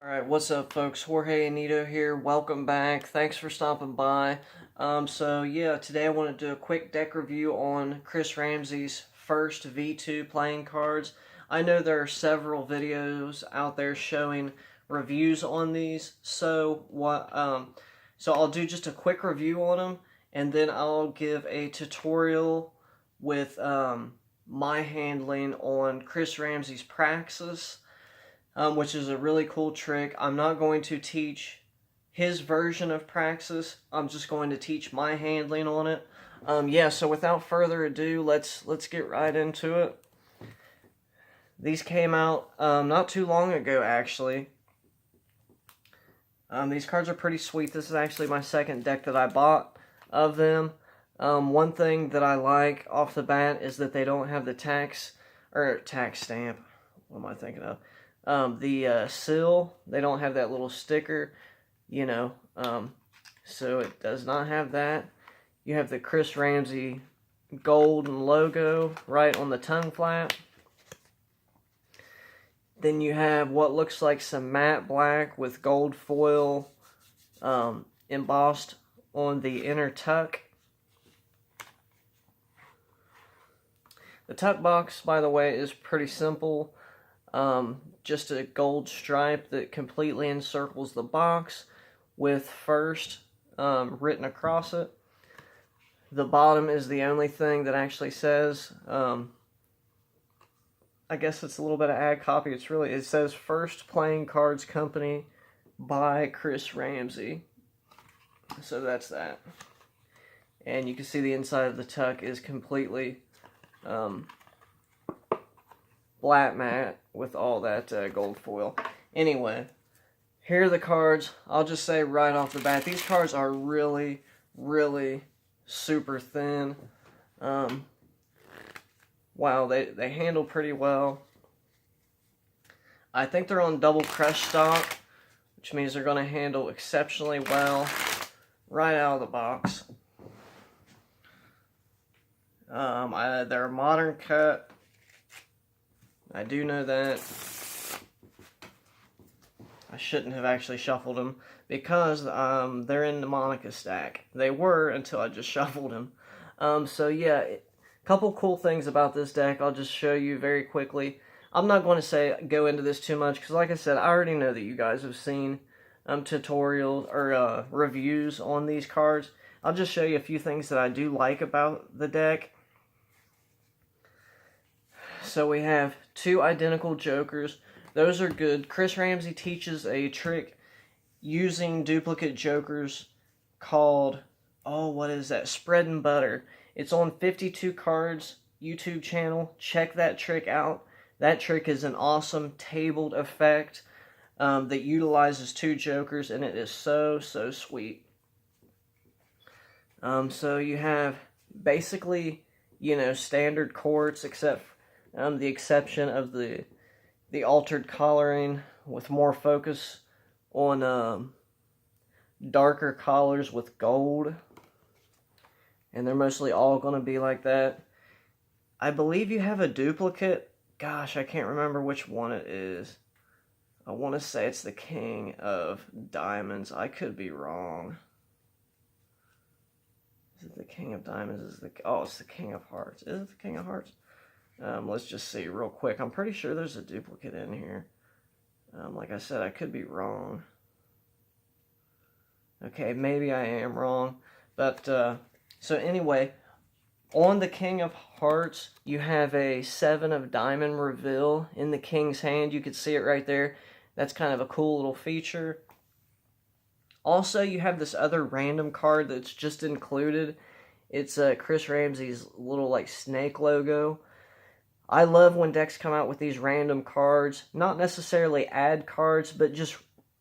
Alright, what's up folks? Jorge Anito here. Welcome back. Thanks for stopping by. Today I want to do a quick deck review on Chris Ramsey's first V2 playing cards. I know there are several videos out there showing reviews on these, so I'll do just a quick review on them, and then I'll give a tutorial with my handling on Chris Ramsey's Praxis. Which is a really cool trick. I'm not going to teach his version of Praxis. I'm just going to teach my handling on it. So without further ado, let's get right into it. These came out not too long ago, actually. These cards are pretty sweet. This is actually my second deck that I bought of them. One thing that I like off the bat is that they don't have the tax stamp. What am I thinking of? The seal, they don't have that little sticker, so it does not have that. You have the Chris Ramsey golden logo right on the tongue flap. Then you have what looks like some matte black with gold foil embossed on the inner tuck. The tuck box, by the way, is pretty simple. Just a gold stripe that completely encircles the box with first written across it. The bottom is the only thing that actually says, I guess it's a little bit of ad copy. It says First Playing Cards Company by Chris Ramsey. So that's that. And you can see the inside of the tuck is completely flat matte with all that gold foil. Anyway, here are the cards. I'll just say right off the bat, these cards are really, really super thin. Wow, they handle pretty well. I think they're on double crush stock, which means they're going to handle exceptionally well right out of the box. They're a modern cut. I do know that. I shouldn't have actually shuffled them because they're in the Monica stack. They were until I just shuffled them. A couple cool things about this deck I'll just show you very quickly. I'm not going to go into this too much because, like I said, I already know that you guys have seen tutorials or reviews on these cards. I'll just show you a few things that I do like about the deck. So we have two identical jokers. Those are good. Chris Ramsey teaches a trick using duplicate jokers called, what is that? Spread and butter. It's on 52 Cards YouTube channel. Check that trick out. That trick is an awesome tabled effect that utilizes two jokers, and it is so sweet. So you have basically, standard courts, except the exception of the altered coloring with more focus on darker collars with gold. And they're mostly all going to be like that. I believe you have a duplicate. Gosh, I can't remember which one it is. I want to say it's the King of Diamonds. I could be wrong. Is it the King of Diamonds? It's the King of Hearts. Is it the King of Hearts? Let's just see real quick. I'm pretty sure there's a duplicate in here. Like I said, I could be wrong. Okay, maybe I am wrong. But, so anyway, on the King of Hearts, you have a 7 of Diamond reveal in the King's hand. You can see it right there. That's kind of a cool little feature. Also, you have this other random card that's just included. It's Chris Ramsey's little, snake logo. I love when decks come out with these random cards. Not necessarily ad cards, but just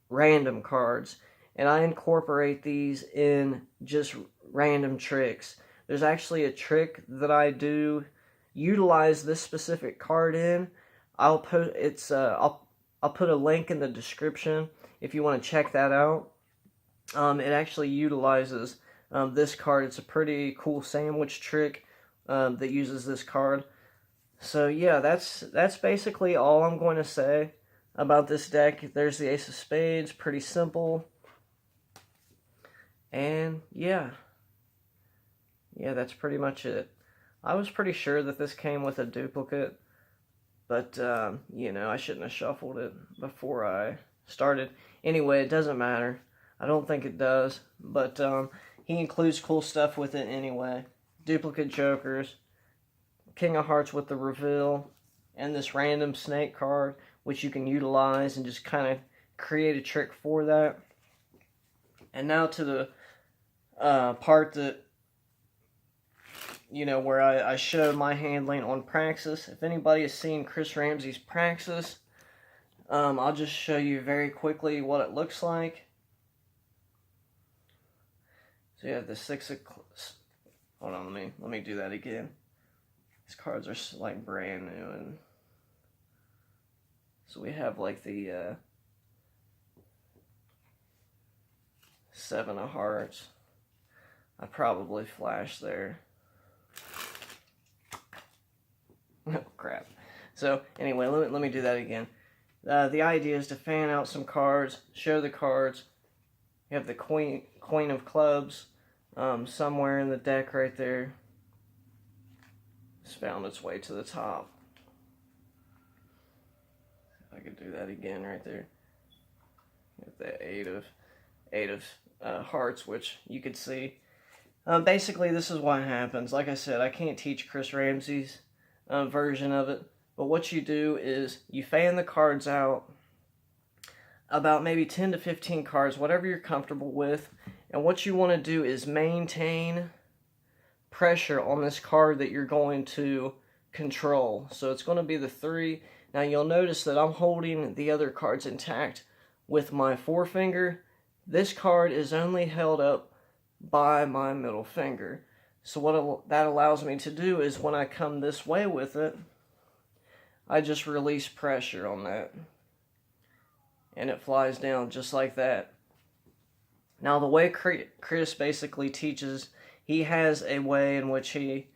random cards. And I incorporate these in just random tricks. There's actually a trick that I do utilize this specific card in. I'll put a link in the description if you want to check that out. It actually utilizes this card. It's a pretty cool sandwich trick that uses this card. So yeah, that's basically all I'm going to say about this deck. There's the Ace of Spades, pretty simple. And yeah, that's pretty much it. I was pretty sure that this came with a duplicate, but, you know, I shouldn't have shuffled it before I started. Anyway, it doesn't matter. I don't think it does, but he includes cool stuff with it anyway. Duplicate jokers, King of Hearts with the reveal, and this random snake card, which you can utilize and just kind of create a trick for that. And now to the part that, you know, where I show my handling on Praxis. If anybody has seen Chris Ramsey's Praxis, I'll just show you very quickly what it looks like. So you have the six of... Hold on, let me do that again. These cards are like brand new, and so we have like the Seven of Hearts. I probably flashed there. Oh crap. So anyway, let me do that again. The idea is to fan out some cards, show the cards. You have the Queen of Clubs somewhere in the deck right there. It's found its way to the top. If I could do that again right there. With the eight of Hearts, which you could see. Basically, this is what happens. Like I said, I can't teach Chris Ramsey's version of it. But what you do is you fan the cards out, about maybe 10 to 15 cards, whatever you're comfortable with. And what you want to do is maintain pressure on this card that you're going to control. So it's going to be the 3. Now you'll notice that I'm holding the other cards intact with my forefinger. This card is only held up by my middle finger. So what that allows me to do is when I come this way with it, I just release pressure on that. And it flies down just like that. Now the way Chris basically teaches, he has a way in which he,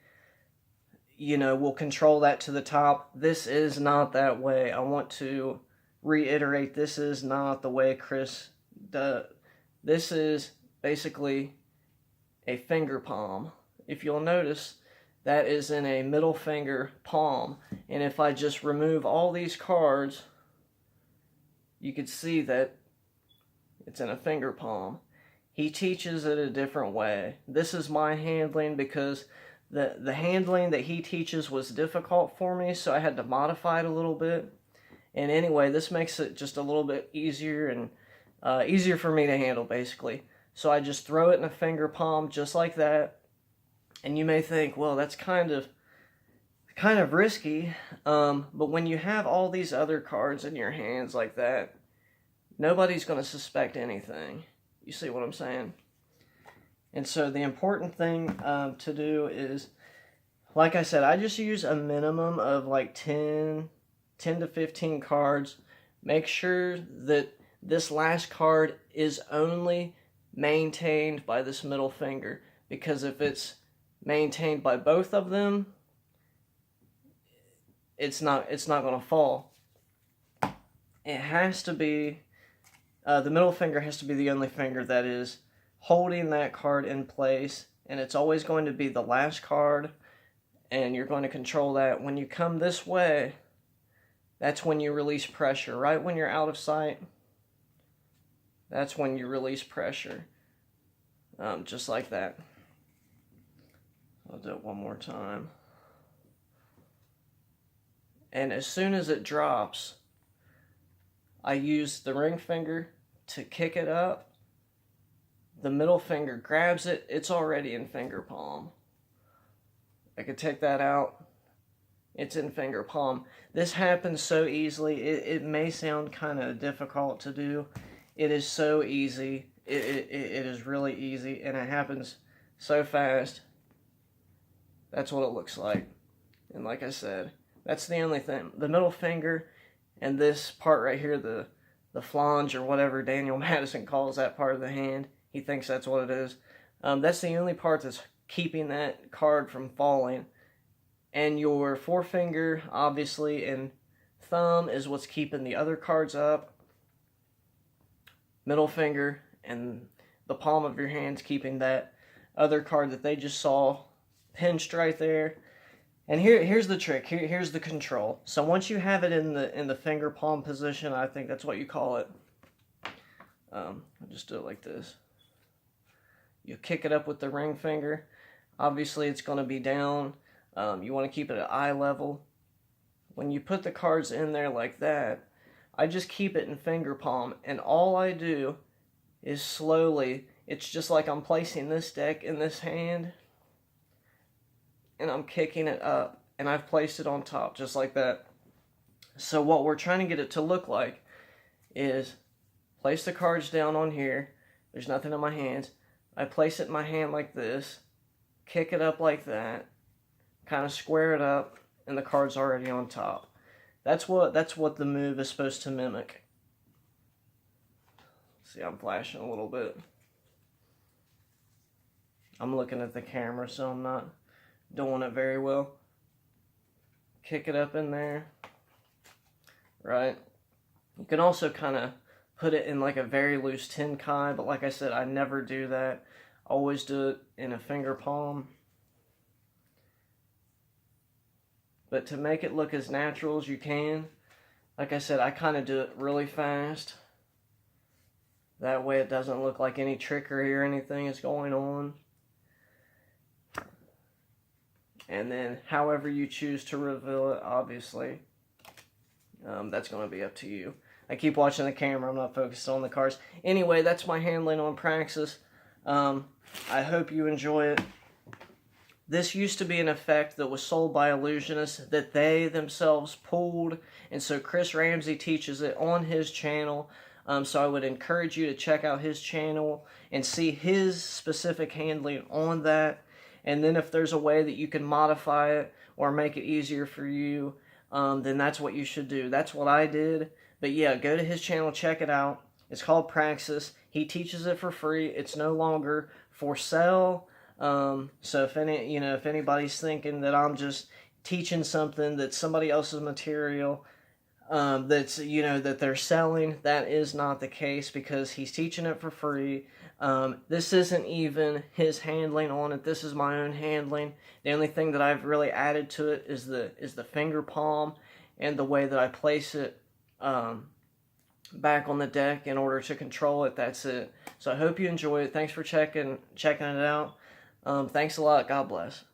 you know, will control that to the top. This is not that way. I want to reiterate, this is not the way Chris does. This is basically a finger palm. If you'll notice, that is in a middle finger palm. And if I just remove all these cards, you could see that it's in a finger palm. He teaches it a different way. This is my handling because the handling that he teaches was difficult for me, so I had to modify it a little bit. And anyway, this makes it just a little bit easier and easier for me to handle, basically. So I just throw it in a finger palm just like that. And you may think, well, that's kind of risky. But when you have all these other cards in your hands like that, nobody's going to suspect anything. You see what I'm saying? And so the important thing to do is, like I said, I just use a minimum of like 10 to 15 cards. Make sure that this last card is only maintained by this middle finger. Because if it's maintained by both of them, it's not going to fall. It has to be, the middle finger has to be the only finger that is holding that card in place, and it's always going to be the last card, and you're going to control that. When you come this way, that's when you release pressure. Right when you're out of sight, that's when you release pressure. Just like that. I'll do it one more time. And as soon as it drops, I use the ring finger to kick it up. The middle finger grabs it. It's already in finger palm. I could take that out. It's in finger palm. This happens so easily. It may sound kind of difficult to do. It is so easy. It is really easy, and it happens so fast. That's what it looks like. And like I said, that's the only thing. The middle finger and this part right here, the flange or whatever Daniel Madison calls that part of the hand, he thinks that's what it is. That's the only part that's keeping that card from falling. And your forefinger, obviously, and thumb is what's keeping the other cards up. Middle finger and the palm of your hand's keeping that other card that they just saw pinched right there. And here's the trick. Here's the control. So once you have it in the finger palm position, I think that's what you call it. I'll just do it like this. You kick it up with the ring finger. Obviously, it's going to be down. You want to keep it at eye level. When you put the cards in there like that, I just keep it in finger palm, and all I do is slowly, it's just like I'm placing this deck in this hand, and I'm kicking it up, and I've placed it on top, just like that. So what we're trying to get it to look like is place the cards down on here. There's nothing in my hands. I place it in my hand like this, kick it up like that, kind of square it up, and the card's already on top. That's what the move is supposed to mimic. See, I'm flashing a little bit. I'm looking at the camera, so I'm not doing it very well. Kick it up in there. Right? You can also kind of put it in like a very loose tenkai, but like I said, I never do that. I always do it in a finger palm. But to make it look as natural as you can, like I said, I kind of do it really fast. That way it doesn't look like any trickery or anything is going on. And then however you choose to reveal it, obviously, that's going to be up to you. I keep watching the camera. I'm not focused on the cards. Anyway, that's my handling on Praxis. I hope you enjoy it. This used to be an effect that was sold by illusionists that they themselves pulled, and so Chris Ramsey teaches it on his channel. So I would encourage you to check out his channel and see his specific handling on that. And then if there's a way that you can modify it or make it easier for you, then that's what you should do. That's what I did. But yeah, go to his channel, check it out. It's called Praxis. He teaches it for free. It's no longer for sale. So if anybody's thinking that I'm just teaching something that's somebody else's material, that they're selling, that is not the case, because he's teaching it for free. This isn't even his handling on it. This is my own handling. The only thing that I've really added to it is the finger palm and the way that I place it back on the deck in order to control it. That's it. So I hope you enjoy it. Thanks for checking it out. Thanks a lot. God bless.